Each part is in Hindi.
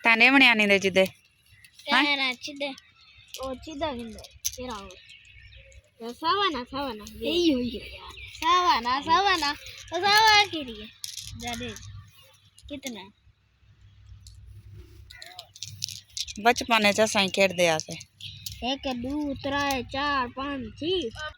ताने बने आने दे जिदे कहना चिदे ओ चिदा गिंदे तेरा सावाना सावाना यही हुई है यार सावाना सावाना तो सावा के लिए ज्यादा कितना बचपन च असां खेडदे आसे 1 2 3 4 5 6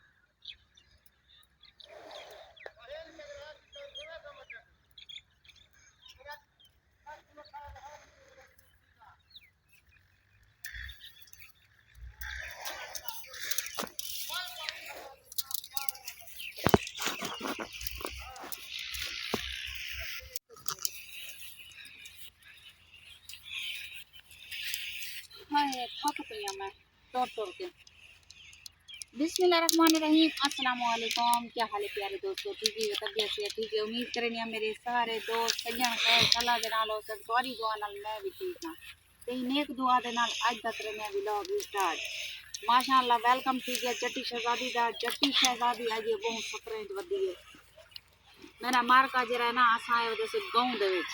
हाय थक गई मैं तोड़ तोड़ के बिस्मिल्लाहिर्रहमानिर्रहीम अस्सलाम वालेकुम। क्या हाल है प्यारे दोस्तों, ठीक है तबीयत से ठीक है। उम्मीद करें मेरे सारे दोस्त सज्जन खैर सलाह दे नाल हो सारी दुआ नाल मैं भी ठीक हां ते नेक दुआ दे नाल अज तक मैं व्लॉग स्टार्ट माशाअल्लाह वेलकम ठीक है। जट्टी शहजादी दा जट्टी शहजादी अज बहुत सफरे च वधी है। मेरा मारका जरा ना असा वजह से गांव दे विच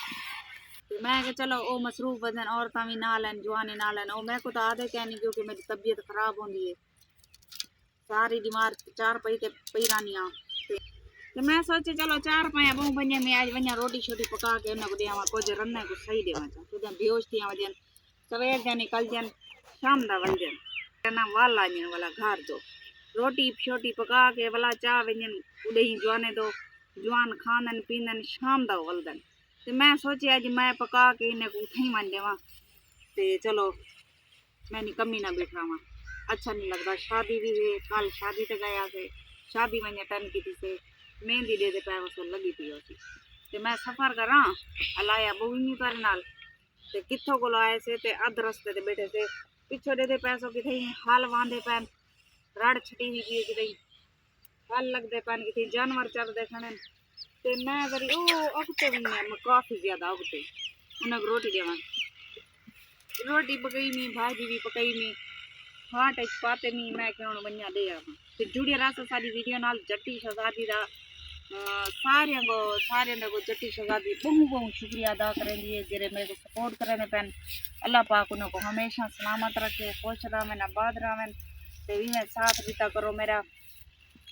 ते मैं कि चलो ओ मसरूफ वजन औरतां भी नाल हैं जवाने नाल हैं। ओ मैं को तो आदे कहनी क्योंकि मेरी तबीयत खराब होंदी है सारी बीमार चार पई ते पैरानिया ते मैं सोचे चलो चार पाया बहु बने में आज वन्या रोटी छोटी पका के उन्हें को देवा कुछ रन्ने को सही देवा चा तो बेहोश थी वजन सवेर जन निकल जन शाम दा वल जन ना वाला जन वाला घर जो रोटी छोटी पका के वाला चाह वजन उड़े ही जवाने दो जवान खानन पीनन शाम दा वलदन ते मैं सोचे आज मैं पका के इन्हें को उठाई मान देवा ते चलो मैं कमी ना बैठा अच्छा नहीं लगता। शादी भी है कल शादी ते गया से शादी में टन की थी से मेहंदी दे पाए वैसे लगी थी उसी ते मैं सफ़र करा अलाया बहुनी पर नाल ते कित्थों को आए से ते अध रस्ते ते बैठे से पिछो दे पैसों की थी हाल बांधे पैन रड़ छटी हुई थी कि हाल लगते पैन की थी जानवर चल देखने ते मैं करी ओ अगते भी मैं काफ़ी ज़्यादा अगते उन्हें रोटी देवा रोटी पकई मी भाजी भी पकई मी हाँ टच पाते नहीं मैं क्यों बनिया दे तो जुड़े रहा सारी वीडियो नाल जट्टी शहजादी दा सारे को जट्टी शहजादी बहु बहु शुक्रिया अदा करें जेरे मेरे को सपोर्ट करें पैन अल्लाह पाक उनको हमेशा सलामत रखे खुश रहें आबाद रहें तो भी मैं साथ बीता करो मेरा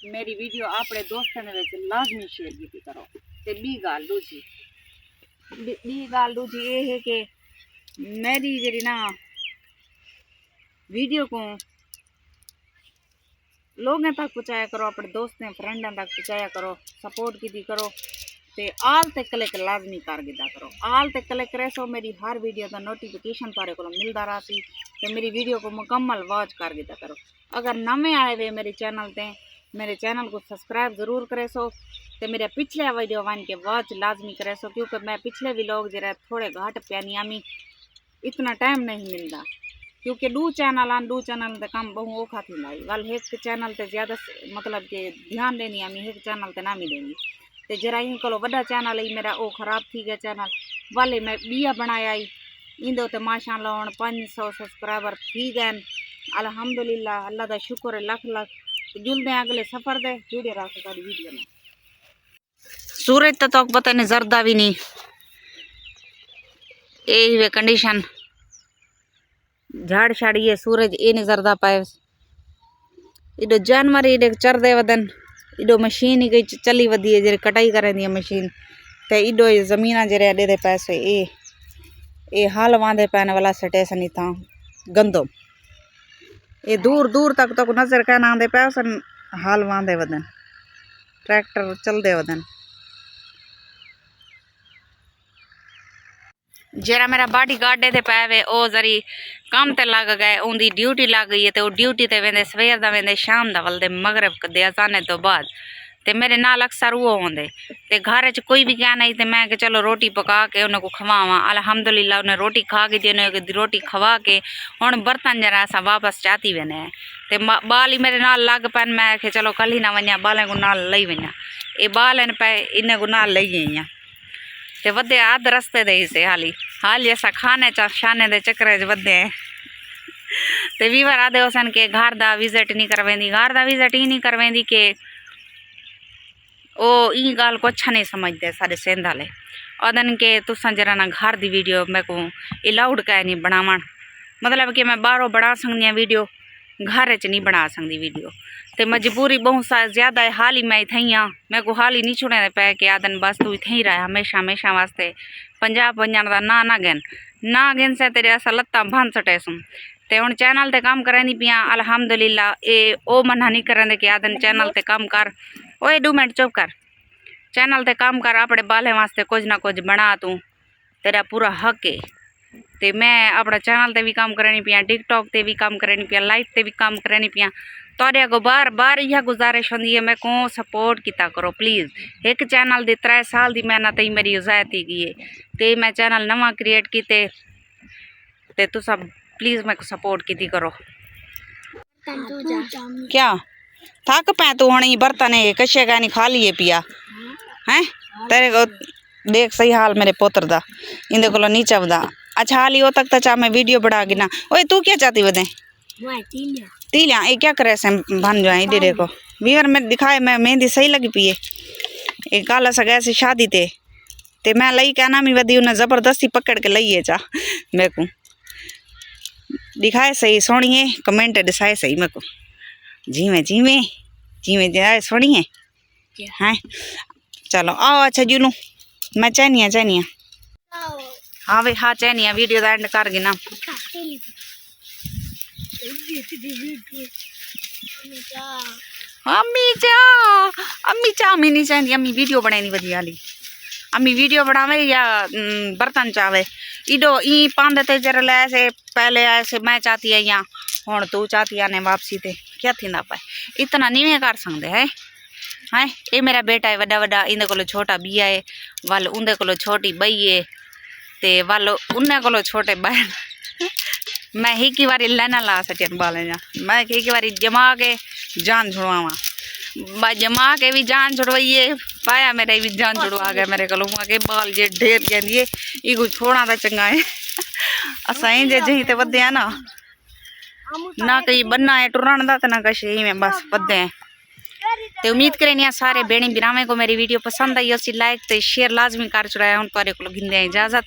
मेरी वीडियो अपने दोस्तों ने लाजमी शेयर की करो। तो बी गाल दूजी ये है कि मेरी जी ना वीडियो को लोगों तक पहुँचाया करो अपने दोस्तों फ्रेंडों तक पहुँचाया करो सपोर्ट की करो ते आल ते क्लिक लाजमी कर दिया करो आल ते क्लिक करे सो मेरी हर वीडियो का नोटिफिकेशन तारे को मिलता रहा सी ते मेरी वीडियो को मुकम्मल वॉच कर दिया करो। अगर नवे आए हुए मेरे चैनल को सब्सक्राइब ज़रूर करे सो ते मेरे पिछले वीडियो वन के वॉच लाजमी करे सो क्योंकि मैं पिछले व्लॉग जरा थोड़े घाट प्यानी इतना टाइम नहीं मिलता क्योंकि दू चैनल ते काम बहु औखा थी लाई वाल एक चैनल ते ज़्यादा मतलब कि ध्यान देनी आमी एक चैनल ते ना मिलेंगी ते जरा इन को बड़ा चैनल ही मेरा ओ खराब थी गया चैनल वाले मैं बिया बनाया इंदो ते माशाअल्लाह 500 सब्सक्राइबर थी गए अल्हम्दुलिल्लाह अल्लाह का शुक्र है लख लख जुलते अगले सफ़र दे जुड़े रहा सारी वीडियो में। सूरज तो पता नहीं जरदा भी नहीं यही वे कंडीशन झाड़ छाड़ी है सूरज ये नहीं जरदा पाए इडो जानवर इडे चरदे वदन इडो मशीन ही गई चली वधी है जे कटाई करें दी मशीन ते इडो जमीना जरे दे पैसे ये हाल वांदे पैने वाला स्टेशन था गंदो ये दूर दूर तक तो नजर कहना आंदे पैसन हाल वांदे वदन ट्रैक्टर चलते वदन जरा मेरा बॉडी गार्ड दे पैवे ओ जरी काम ते लग गए उनकी ड्यूटी लग गई है तो ड्यूटी ते वेंदे सवेर दा वेंदे शाम दा वलदे मगरब दे अजाने तो बाद ते मेरे नाल अक्सर वो होंदे ते घर च कोई भी क्या नहीं ते मैं कि चलो रोटी पका के उन्हें को खवावा अल्हम्दुलिल्लाह उन्हें रोटी खा के दी रोटी खवा के हुण बर्तन जरा असा वापस चाती वेने ते बाल ही मेरे नाल लग पैन मैं कि चलो कल ही ना वन्या बालें को नाल लई वन्या ये बाल इन पे इन्हें को नाल लई गई ते वधे अध रस्ते दे से हाली ऐसा खाने शाने दे चक्कर च वधे ते वीवर आदे होसन के घर दा विजिट नहीं करवेंदी घर दा विजिट ही नहीं करवेंदी के ओ ई गाल को अच्छा नहीं समझते सारे सिंध वाले ओदन के तुसा जरा ना घर दी वीडियो मेरे को अलाउड कै नहीं बनावन, मतलब कि मैं बाहरों बना सकती हाँ वीडियो, घर च नहीं बना सकती वीडियो। तो मजबूरी बहुत सा ज़्यादा है, हाल ही मैं इतें ही हाँ, मेरे को हाल ही नहीं छुड़े पै कि आदन बस तू इतें ही रहा हमेशा हमेशा वास्ते। पंजाब वजन का ना गिन से तेरे असा लत्ता भन सटे सूँ। तो हूँ चैनल ते काम करें पिया अलहमदुलिल्ला। ये ओ मना नहीं करें कि आदन चैनल ते काम कर, ओए 2 मिनट चुप कर, चैनल ते काम कर, अपने बाले वास्ते कुछ ना कुछ बना, तू तेरा पूरा हक है। तो मैं अपना चैनल ते भी काम करनी पिया, टिकटॉक ते भी काम करनी पिया, लाइट ते भी काम करनी पिया। तोड़े को बार बार यह गुजारिश होंगी है मैं को सपोर्ट किया करो प्लीज़। एक चैनल दी 3 साल की मेहनत ही मेरी ज़ाया थी गई है, तो मैं चैनल नवा क्रिएट किते, ते तू सब प्लीज़ मैं को सपोर्ट की करो। क्या थक पै तू हूँ बर्तन कशे का नहीं खा लिए पिया हैं तेरे को देख सही हाल मेरे पुत्र दा इंदे को नीचा बदा। अच्छा हाल ही तक तो चाह मैं वीडियो बढ़ा गिना। ओए तू क्या चाहती बदे तीलिया ये क्या करे से बन जाए इधर को वीवर में दिखाए मैं मेहंदी सही लगी पी है। एक काला सा गया से शादी ते मैं लई क्या नाम ही वधी उन्हें ज़बरदस्ती पकड़ के लईए चा मेरे को दिखाए सही सोनी है, कमेंट दिखाए सही मेरे को जीवे जीवे जीवे जाए सोनी है हैं। चलो आओ अच्छा जुलू मैं चैनिया हाँ भाई हाँ चैनिया वीडियो का एंड कर गिना। अम्मी चा अम्मी नहीं चाहती, अम्मी वीडियो बनानी वधिया वाली, अम्मी वीडियो बनावे या बर्तन चावे इडो ई पांदे ते जरा ले से पहले ऐसे मैं चाहती है या हुण तू चाहती आने वापसी ते क्या थी ना पाए इतना नहीं कर सकते है हैं। ये मेरा बेटा है वड्डा वड्डा, इंदे कोलो छोटा बिया है, वल उंदे कोलो छोटी बई है, ते वल उन्हें कोलो छोटे बहन। मैं ही की बारी लैना ला सटियन बाले जा, मैं ही की बारी जमा के जान छुड़वावा, जमा के भी जान छुड़वाइए पाया मेरे भी जान छुड़वा गया मेरे को के बाल जे ढेर गए ये कुछ छोड़ा तो चंगा है असाई जे जही ते वधे ना कहीं बनना है टुरन का ना कछ ही में बस वधे हैं। तो उम्मीद करें सारे बेणी बिरावे को मेरी वीडियो पसंद आई उसी लाइक तो शेयर लाजमी कर छुड़ाया। हूँ तुरे को गिंदे इजाजत,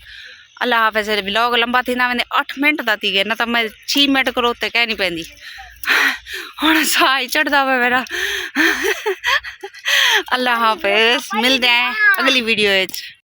अल्लाह हाफिज़। व्लॉग लंबा थी ना 8 मिनट का थी गए ना तो मैं 6 मिनट करो तो कह नहीं पैंदी हूँ साह ही चढ़ता वा मेरा। अल्लाह हाफिज़, मिलते हैं अगली वीडियो।